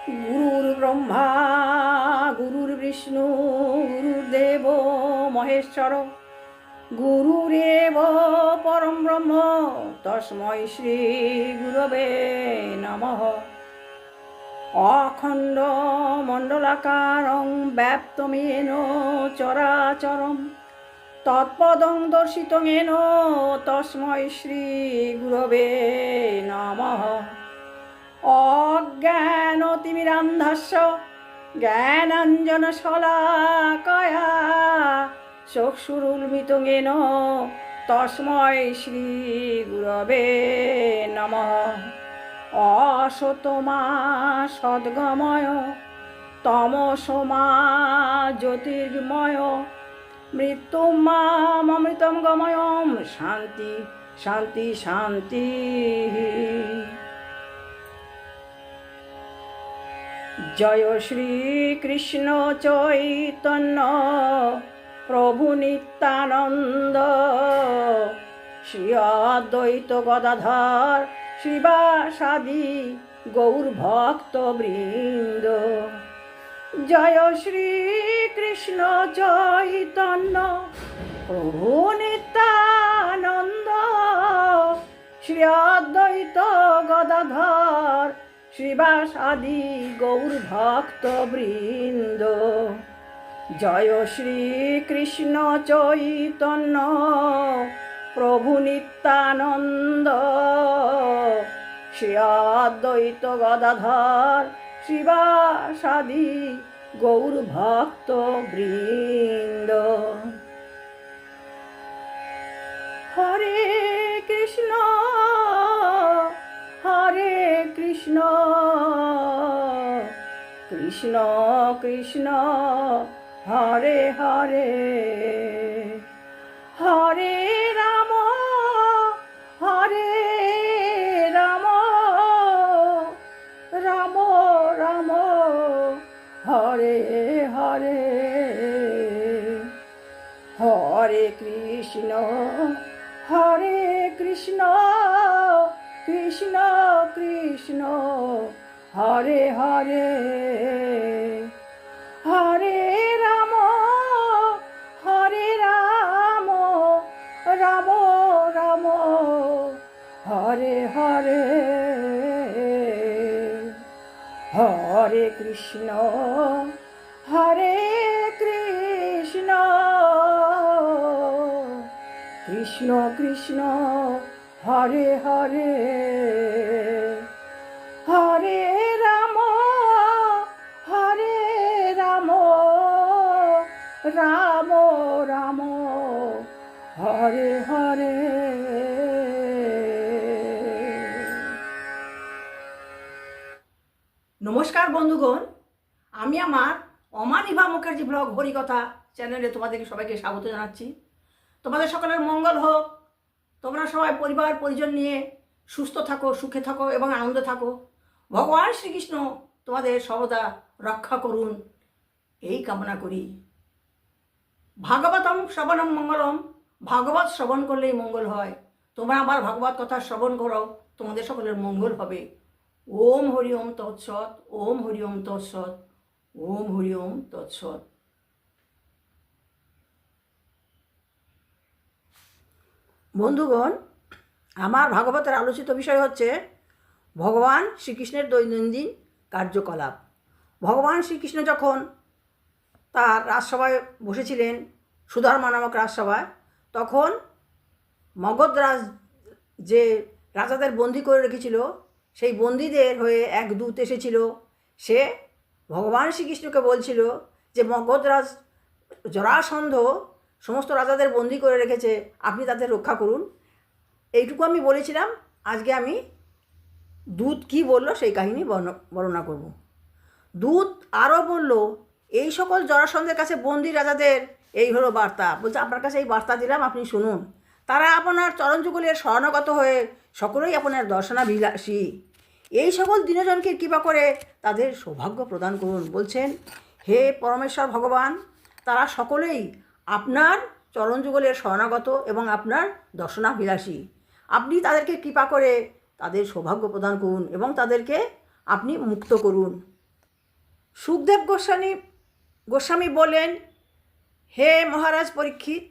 গুরুর্ব্রহ্মা গুরুর্বিষ্ণু গুরুর্দেব মহেশ্বর গুরুরেব পরম ব্রহ্ম তস্मै শ্রী গুরবে নমঃ। অখণ্ড মণ্ডলাকারং ব্যাপ্তমেন চরাচরম তৎপদং দর্শিতং येन তস্मै শ্রী গুরবে নমঃ। অজ্ঞানতিমিরান্ধস্য জ্ঞানাঞ্জনশলাকয়া চক্ষুरुन्मिलितं येन তস্मै শ্রী গুরবে নমঃ। অসতমা সদ্গময় তমসমা জ্যোতির্গময় মৃত্যুমামৃতং গময়ং শান্তি শান্তি শান্তি। জয় শ্রীকৃষ্ণ চৈতন্য প্রভু নিত্যানন্দ শ্রী অদ্বৈত গদাধর শ্রীবাসাদি গৌর ভক্ত বৃন্দ। জয় শ্রীকৃষ্ণ চৈতন্য প্রভু নিত্যানন্দ শ্রী অদ্বৈত গদাধর শ্রীবাসাদি গৌর ভক্ত বৃন্দ। জয় শ্রীকৃষ্ণ চৈতন্য প্রভু নিত্যানন্দ শ্রী অদ্বৈত গদাধর শ্রীবাসাদি গৌর ভক্ত বৃন্দ। হরে কৃষ্ণ হরে কৃষ্ণ কৃষ্ণ কৃষ্ণ হরে হরে হরে রাম হরে রাম রাম রাম হরে হরে হরে কৃষ্ণ কৃষ্ণ কৃষ্ণ হরে হরে হরে রাম রাম রাম হরে হরে হরে কৃষ্ণ কৃষ্ণ কৃষ্ণ হরে হরে হরে রাম রাম রাম হরে হরে। নমস্কার বন্ধুগণ, আমি আমার অমানিভা মুখার্জি ব্লগ হরিকথা চ্যানেলে তোমাদেরকে সবাইকে স্বাগত জানাচ্ছি। তোমাদের সকলের মঙ্গল হোক, তোমরা সবাই পরিবার পরিজন নিয়ে সুস্থ থাকো, সুখে থাকো এবং আনন্দে থাকো। ভগবান শ্রীকৃষ্ণ তোমাদের সর্বদা রক্ষা করুন এই কামনা করি। ভাগবতম শ্রবণম মঙ্গলম, ভাগবত শ্রবণ করলেই মঙ্গল হয়। তোমরা আমার ভাগবত কথা শ্রবণ করো, তোমাদের সকলের মঙ্গল হবে। ওম হরি ওম তৎসৎ, ওম হরি ওম তৎসৎ, ওম হরি ওম তৎসৎ। বন্ধুগণ, আমার ভাগবতের আলোচিত বিষয় হচ্ছে ভগবান শ্রীকৃষ্ণের দৈনন্দিন কার্যকলাপ। ভগবান শ্রীকৃষ্ণ যখন তার রাজসভায় বসেছিলেন, সুধর্মা নামক রাজসভায়, তখন মগধরাজ যে রাজাদের বন্দি করে রেখেছিল, সেই বন্দীদের হয়ে এক দূত এসেছিল। সে ভগবান শ্রীকৃষ্ণকে বলছিল যে মগধরাজ জরাসন্ধ সমস্ত রাজাদের বন্দি করে রেখেছে, আপনি তাদের রক্ষা করুন। এইটুকু আমি বলেছিলাম। আজকে আমি দূত কী বলল সেই কাহিনী বর্ণনা করব। দূত আরও বলল, এই সকল জরাসন্ধের কাছে বন্দি রাজাদের এই হলো বার্তা। বলছে, আপনার কাছে এই বার্তা দিলাম, আপনি শুনুন। তারা আপনার চরণযুগলের শরণাগত হয়ে সকলেই আপনার দর্শনাভিলাষী। এই সকল দীনজনকে কৃপা করে তাদের সৌভাগ্য প্রদান করুন। বলছেন, হে পরমেশ্বর ভগবান, তারা সকলেই আপনার চরণযুগলের শরণাগত এবং আপনার দর্শনাভিলাষী। আপনি তাদেরকে কৃপা করে তাদের সৌভাগ্য প্রদান করুন এবং তাদেরকে আপনি মুক্ত করুন। সুখদেব গোস্বামী বললেন, হে মহারাজ পরীক্ষিত,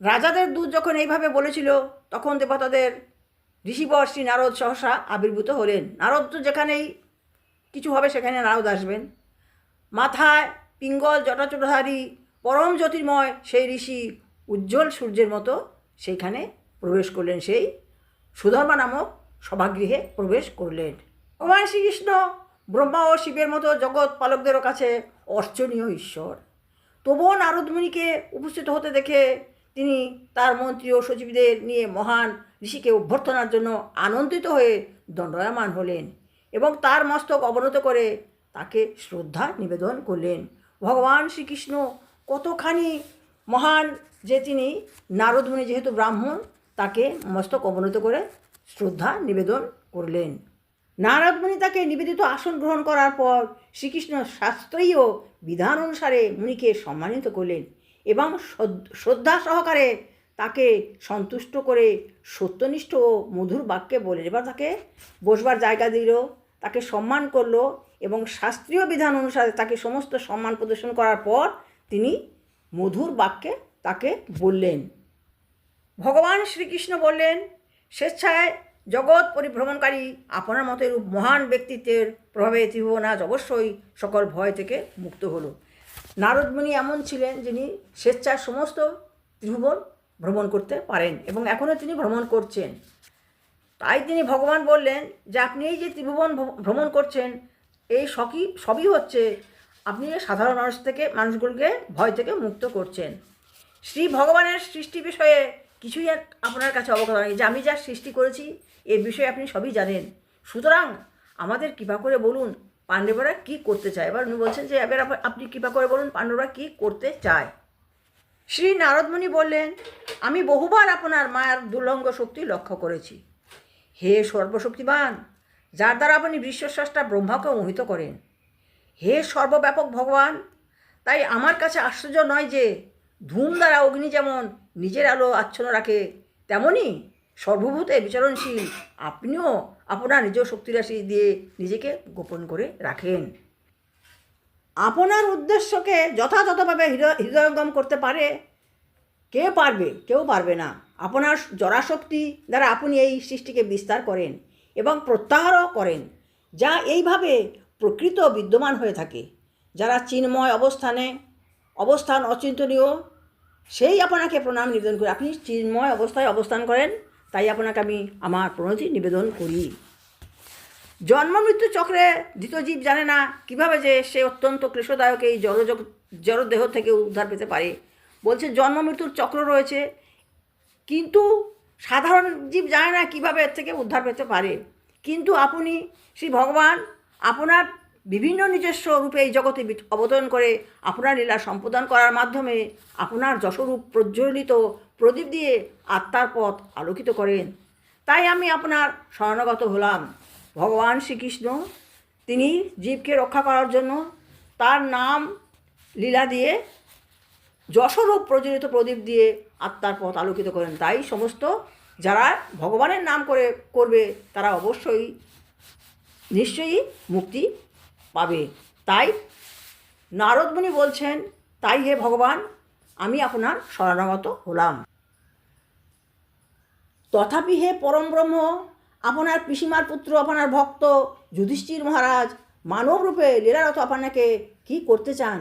রাজাদের দূত যখন এইভাবে বলেছিল তখন দেবতাদের ঋষিবর শ্রী নারদ সহসা আবির্ভূত হলেন। নারদ তো যেখানেই কিছু হবে সেখানে নারদ আসবেন। মাথায় পিঙ্গল জটাচূড়ধারী পরম জ্যোতির্ময় সেই ঋষি উজ্জ্বল সূর্যের মতো সেইখানে প্রবেশ করলেন, সেই সুধর্মা নামক সভাগৃহে প্রবেশ করলেন। ভগবান শ্রীকৃষ্ণ ব্রহ্মা ও শিবের মতো জগৎ পালকদেরও কাছে অর্চনীয় ঈশ্বর। তবুও নারদমুনিকে উপস্থিত হতে দেখে তিনি তার মন্ত্রী ও সচিবদের নিয়ে মহান ঋষিকে অভ্যর্থনার জন্য আনন্দিত হয়ে দণ্ডায়মান হলেন এবং তার মস্তক অবনত করে তাকে শ্রদ্ধা নিবেদন করলেন। ভগবান শ্রীকৃষ্ণ কতখানি মহান যে তিনি নারদমুনি যেহেতু ব্রাহ্মণ, তাকে মস্তক অবনত করে শ্রদ্ধা নিবেদন করলেন। নারদমুনি তাকে নিবেদিত আসন গ্রহণ করার পর শ্রীকৃষ্ণ শাস্ত্রীয় বিধান অনুসারে মুনিকে সম্মানিত করলেন এবং শ্রদ্ধা সহকারে তাকে সন্তুষ্ট করে সত্যনিষ্ঠ ও মধুর বাক্যে বললেন। এবার তাকে বসবার জায়গা দিল, তাকে সম্মান করলো এবং শাস্ত্রীয় বিধান অনুসারে তাকে সমস্ত সম্মান প্রদর্শন করার পর তিনি মধুর বাক্যে তাকে বললেন। ভগবান শ্রীকৃষ্ণ বললেন, স্বেচ্ছায় জগৎ পরিভ্রমণকারী আপনার মতো রূপ মহান ব্যক্তিত্বের প্রভাবে ত্রিভুবন আজ অবশ্যই সকল ভয় থেকে মুক্ত হলো। নারদমুনি এমন ছিলেন যিনি স্বেচ্ছায় সমস্ত ত্রিভুবন ভ্রমণ করতে পারেন এবং এখনও তিনি ভ্রমণ করছেন। তাই তিনি ভগবান বললেন যে আপনি এই যে ত্রিভুবন ভ্রমণ করছেন, এই সবই হচ্ছে আপনি সাধারণ মানুষগুলোকে ভয় থেকে মুক্ত করছেন। শ্রী ভগবানের সৃষ্টি বিষয়ে কিছুই আপনার কাছে অবগত নয়, যে আমি যা সৃষ্টি করেছি এর বিষয়ে আপনি সবই জানেন। সুতরাং আমাদের কৃপা করে বলুন পাণ্ডবরা কী করতে চায়। এবার উনি বলছেন যে এবার আপনি কৃপা করে বলুন পাণ্ডবরা কী করতে চায়। শ্রী নারদমুনি বললেন, আমি বহুবার আপনার মায়ার দুর্লঙ্গ শক্তি লক্ষ্য করেছি। হে সর্বশক্তিমান, যার দ্বারা আপনি বিশ্বস্রষ্টা ব্রহ্মাকে মোহিত করেন, হে সর্বব্যাপক ভগবান, তাই আমার কাছে আশ্চর্য নয় যে ধূম দ্বারা অগ্নি যেমন নিজের আলো আচ্ছন্ন রাখে, তেমনি সর্বভূতে বিচরণশীল আপনিও আপনার নিজ শক্তিরাশি দিয়ে নিজেকে গোপন করে রাখেন। আপনার উদ্দেশ্যকে যথাযথভাবে হৃদয়ঙ্গম করতে পারে কেউ পারবে না। আপনার জরাশক্তি দ্বারা আপনি এই সৃষ্টিকে বিস্তার করেন এবং প্রত্যাহারও করেন, যা এইভাবে প্রকৃত বিদ্যমান হয়ে থাকে। যারা চিন্ময় অবস্থান অচিন্তনীয়, সেই আপনাকে প্রণাম নিবেদন করি। আপনি চিন্ময় অবস্থায় অবস্থান করেন, তাই আপনাকে আমি আমার প্রণতি নিবেদন করি। জন্ম মৃত্যু চক্রে ধৃতজীব জানে না কীভাবে যে সে অত্যন্ত ক্লেশদায়ক এই জড়দেহ থেকে উদ্ধার পেতে পারে। বলছে জন্ম মৃত্যুর চক্র রয়েছে, কিন্তু সাধারণ জীব জানে না কীভাবে এর থেকে উদ্ধার পেতে পারে। কিন্তু আপনি শ্রী ভগবান আপনার বিভিন্ন নিজস্ব রূপে এই জগতে অবতরণ করে আপনার লীলা সম্পাদন করার মাধ্যমে আপনার যশরূপ প্রজ্বলিত প্রদীপ দিয়ে আত্মার পথ আলোকিত করেন। তাই আমি আপনার শরণাগত হলাম। ভগবান শ্রীকৃষ্ণ তিনি জীবকে রক্ষা করার জন্য তার নাম লীলা দিয়ে যশরূপ প্রজ্বলিত প্রদীপ দিয়ে আত্মার পথ আলোকিত করেন। তাই সমস্ত যারা ভগবানের নাম করবে তারা নিশ্চয়ই মুক্তি পাবে। তাই নারদমুনি বলছেন, তাই হে ভগবান আমি আপনার শরণাগত হলাম। তথাপি হে পরম ব্রহ্ম, আপনার পিসিমার পুত্র আপনার ভক্ত যুধিষ্ঠির মহারাজ মানবরূপে লীলারত আপনাকে কি করতে চান,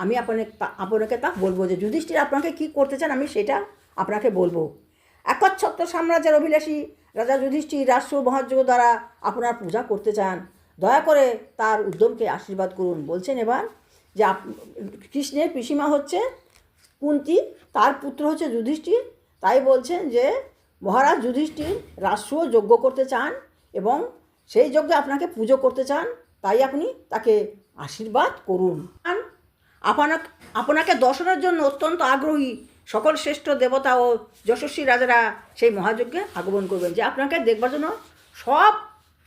আমি আপনাকে তা বলবো। যে যুধিষ্ঠির আপনাকে কি করতে চান আমি সেটা আপনাকে বলবো। একচ্ছত্র সাম্রাজ্যের অভিলাষী রাজা যুধিষ্ঠির রাষ্ট্র মহাযজ্ঞ দ্বারা আপনার পূজা করতে চান। দয়া করে তার উদ্যমকে আশীর্বাদ করুন। বলছেন এবার যে কৃষ্ণের পিসিমা হচ্ছে কুন্তী, তার পুত্র হচ্ছে যুধিষ্ঠির। তাই বলছেন যে মহারাজ যুধিষ্ঠির রাষ্ট্র যজ্ঞ করতে চান এবং সেই যজ্ঞে আপনাকে পুজো করতে চান, তাই আপনি তাকে আশীর্বাদ করুন। আপনাকে দর্শনের জন্য অত্যন্ত আগ্রহী সকল শ্রেষ্ঠ দেবতা ও যশস্বী রাজারা সেই মহাযজ্ঞে আগমন করবেন। যে আপনাকে দেখবার জন্য সব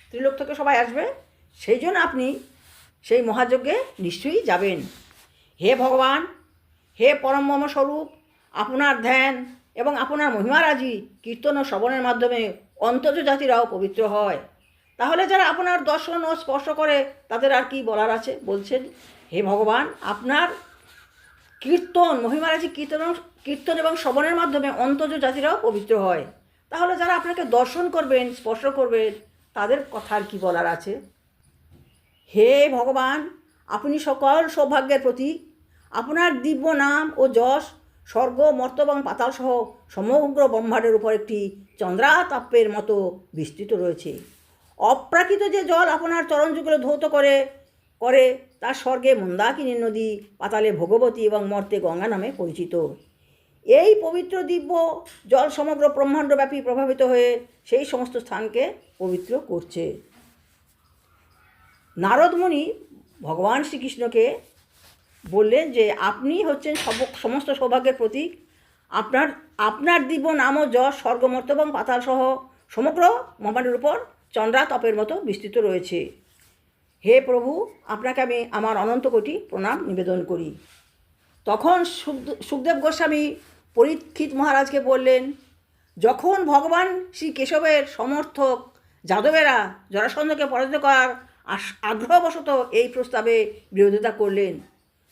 ত্রিলোক থেকে সবাই আসবে, সেই জন্য আপনি সেই মহাযজ্ঞে নিশ্চয়ই যাবেন। হে ভগবান, হে পরম স্বরূপ, আপনার ধ্যান এবং আপনার মহিমারাজি কীর্তন ও শ্রবণের মাধ্যমে অন্তর্য জাতিরাও পবিত্র হয়। তাহলে যারা আপনার দর্শন ও স্পর্শ করে তাদের আর কি বলার আছে? বলছেন, হে ভগবান, আপনার কীর্তন, মহিমারাজি কীর্তন এবং শ্রবণের মাধ্যমে অন্তর্জ জাতিরাও পবিত্র হয়। তাহলে যারা আপনাকে দর্শন করবেন, স্পর্শ করবেন, তাদের কথা আর কি বলার আছে? হে ভগবান, আপনি সকল সৌভাগ্যের প্রতীক। আপনার দিব্য নাম ও যশ স্বর্গ, মর্ত্য এবং পাতাল সহ সমগ্র ব্রহ্মাণ্ডের উপর একটি চন্দ্রাতাপের মতো বিস্তৃত রয়েছে। অপ্রাকৃত যে জল আপনার চরণযুগলে ধৌত করে করে তার স্বর্গে মন্দাকিনী নদী, পাতালে ভগবতী এবং মর্তে গঙ্গা নামে পরিচিত। এই পবিত্র দিব্য জল সমগ্র ব্রহ্মাণ্ডব্যাপী প্রভাবিত হয়ে সেই সমস্ত স্থানকে পবিত্র করছে। নারদমুনি ভগবান শ্রীকৃষ্ণকে বললেন যে আপনি হচ্ছেন সমস্ত সৌভাগ্যের প্রতীক। আপনার দিব্য নাম ও যশ স্বর্গমর্ত্য এবং পাতাল সহ সমগ্র ব্রহ্মাণ্ডের উপর চন্দ্রাতপের মতো বিস্তৃত রয়েছে। হে প্রভু, আপনাকে আমি আমার অনন্ত কোটি প্রণাম নিবেদন করি। তখন সুখদেব গোস্বামী পরীক্ষিত মহারাজকে বললেন, যখন ভগবান শ্রী কেশবের সমর্থক যাদবেরা জরাসন্ধকে পরাজিত করার আগ্রহবশত এই প্রস্তাবে বিরোধিতা করলেন,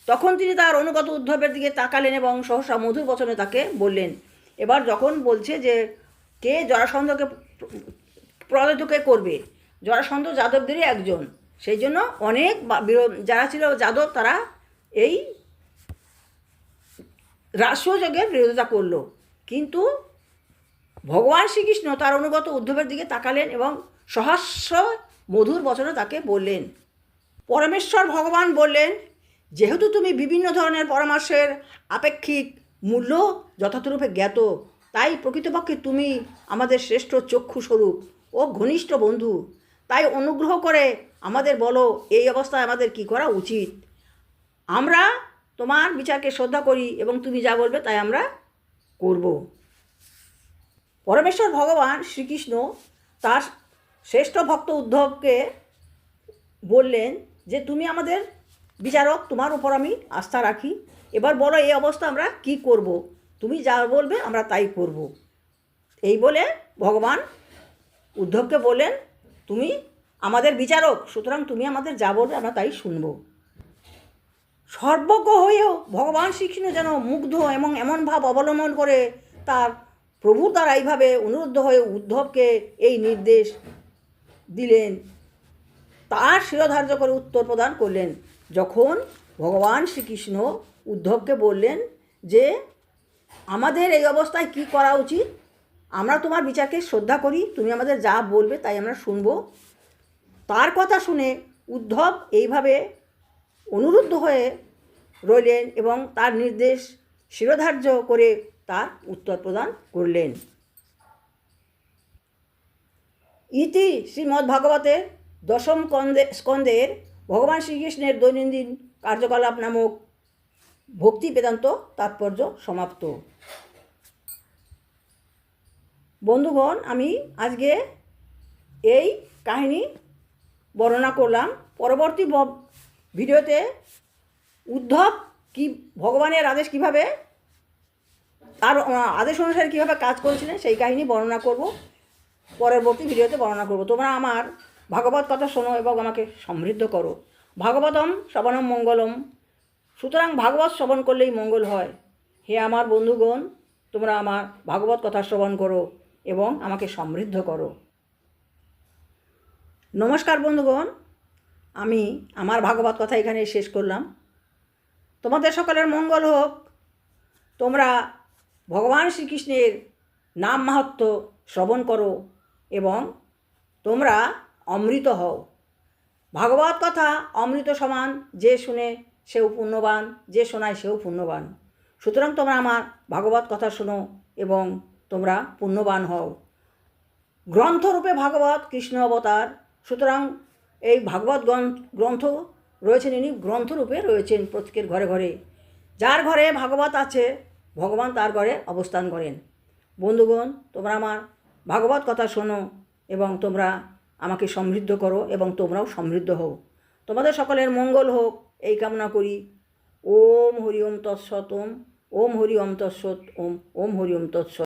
তখন তিনি তার অনুগত উদ্ধবের দিকে তাকালেন এবং সহসা মধুর বচনে তাকে বললেন। এবার যখন বলছে যে কে জরাসন্ধকে পরাজিত করবে, জরাসন্ধ যাদবদেরই একজন, সেই জন্য অনেক যারা ছিল যাদব তারা এই রাষ্ট্রযজ্ঞের বিরোধিতা করলো। কিন্তু ভগবান শ্রীকৃষ্ণ তার অনুগত উদ্ধবের দিকে তাকালেন এবং সহস্র মধুর বচনে তাকে বললেন। পরমেশ্বর ভগবান বললেন, যেহেতু তুমি বিভিন্ন ধরনের পরামর্শের আপেক্ষিক মূল্য যথাযথরূপে জ্ঞাত, তাই প্রকৃতপক্ষে তুমি আমাদের শ্রেষ্ঠ চক্ষুস্বরূপ ও ঘনিষ্ঠ বন্ধু। তাই অনুগ্রহ করে আমাদের বলো, এই অবস্থায় আমাদের কী করা উচিত। আমরা তোমার বিচারকে শ্রদ্ধা করি এবং তুমি যা বলবে তাই আমরা করব। পরমেশ্বর ভগবান শ্রীকৃষ্ণ তার শ্রেষ্ঠ ভক্ত উদ্ধবকে বললেন যে তুমি আমাদের বিচারক, তোমার উপর আমি আস্থা রাখি। এবার বলো এই অবস্থা আমরা কি করব, তুমি যা বলবে আমরা তাই করব। এই বলে ভগবান উদ্ধবকে বললেন, তুমি আমাদের বিচারক, সুতরাং তুমি আমাদের যা বলবে আমরা তাই শুনব। সর্বজ্ঞ হয়েও ভগবান শ্রীকৃষ্ণ যেন মুগ্ধ এবং এমন ভাব অবলম্বন করে তার প্রভুর দ্বারা এইভাবে অনুরুদ্ধ হয়ে উদ্ধবকে এই নির্দেশ দিলেন, তার শিরোধার্য করে উত্তর প্রদান করলেন। যখন ভগবান শ্রীকৃষ্ণ উদ্ধবকে বললেন যে আমাদের এই অবস্থায় কি করা উচিত, আমরা তোমার বিচারকে শ্রদ্ধা করি, তুমি আমাদের যা বলবে তাই আমরা শুনব, তার কথা শুনে উদ্ধব এইভাবে অনুরুদ্ধ হয়ে রইলেন এবং তার নির্দেশ শিরোধার্য করে তার উত্তর প্রদান করলেন। ইতি শ্রীমদ্ভাগবতের দশম স্কন্ধের ভগবান শ্রীকৃষ্ণের দৈনন্দিন কার্যকলাপ নামক ভক্তি বেদান্ত তাৎপর্য সমাপ্ত। বন্ধুগণ, আমি আজকে এই কাহিনী বর্ণনা করলাম। পরবর্তী ভিডিওতে উদ্ধব কি ভগবানের আদেশ কীভাবে, তার আদেশ অনুসারে কীভাবে কাজ করেছিলেন সেই কাহিনী বর্ণনা করব, পরবর্তী ভিডিওতে বর্ণনা করব। তোমরা আমার ভাগবত কথা শোনো এবং আমাকে সমৃদ্ধ করো। ভাগবতম শ্রবণম মঙ্গলম। সুতরাং ভাগবত শ্রবণ করলেই মঙ্গল হয়। হে আমার বন্ধুগণ, তোমরা আমার ভাগবত কথা শ্রবণ করো এবং আমাকে সমৃদ্ধ করো। নমস্কার বন্ধুগণ, আমি আমার ভাগবত কথা এখানে শেষ করলাম। তোমাদের সকলের মঙ্গল হোক। তোমরা ভগবান শ্রীকৃষ্ণের নাম মাহাত্ম্য শ্রবণ করো এবং তোমরা অমৃত হও। ভাগবত কথা অমৃত সমান, যে শুনে সেও পুণ্যবান, যে শোনায় সেও পুণ্যবান। সুতরাং তোমরা আমার ভাগবত কথা শোনো এবং তোমরা পুণ্যবান হও। গ্রন্থরূপে ভাগবত কৃষ্ণ অবতার, সুতরাং এই ভাগবত গ্রন্থ রয়েছেন, ইনি গ্রন্থরূপে রয়েছেন প্রত্যেকের ঘরে ঘরে। যার ঘরে ভাগবত আছে ভগবান তার ঘরে অবস্থান করেন। বন্ধুগণ, তোমরা আমার ভাগবত কথা শোনো এবং তোমরা আমাকে সমৃদ্ধ করো এবং তোমরাও সমৃদ্ধ হও। তোমাদের সকলের মঙ্গল হোক এই কামনা করি। ওম হরি ওম তৎসৎ। ওম হরি ওম তৎসৎ। ওম হরি ওম তৎসৎ।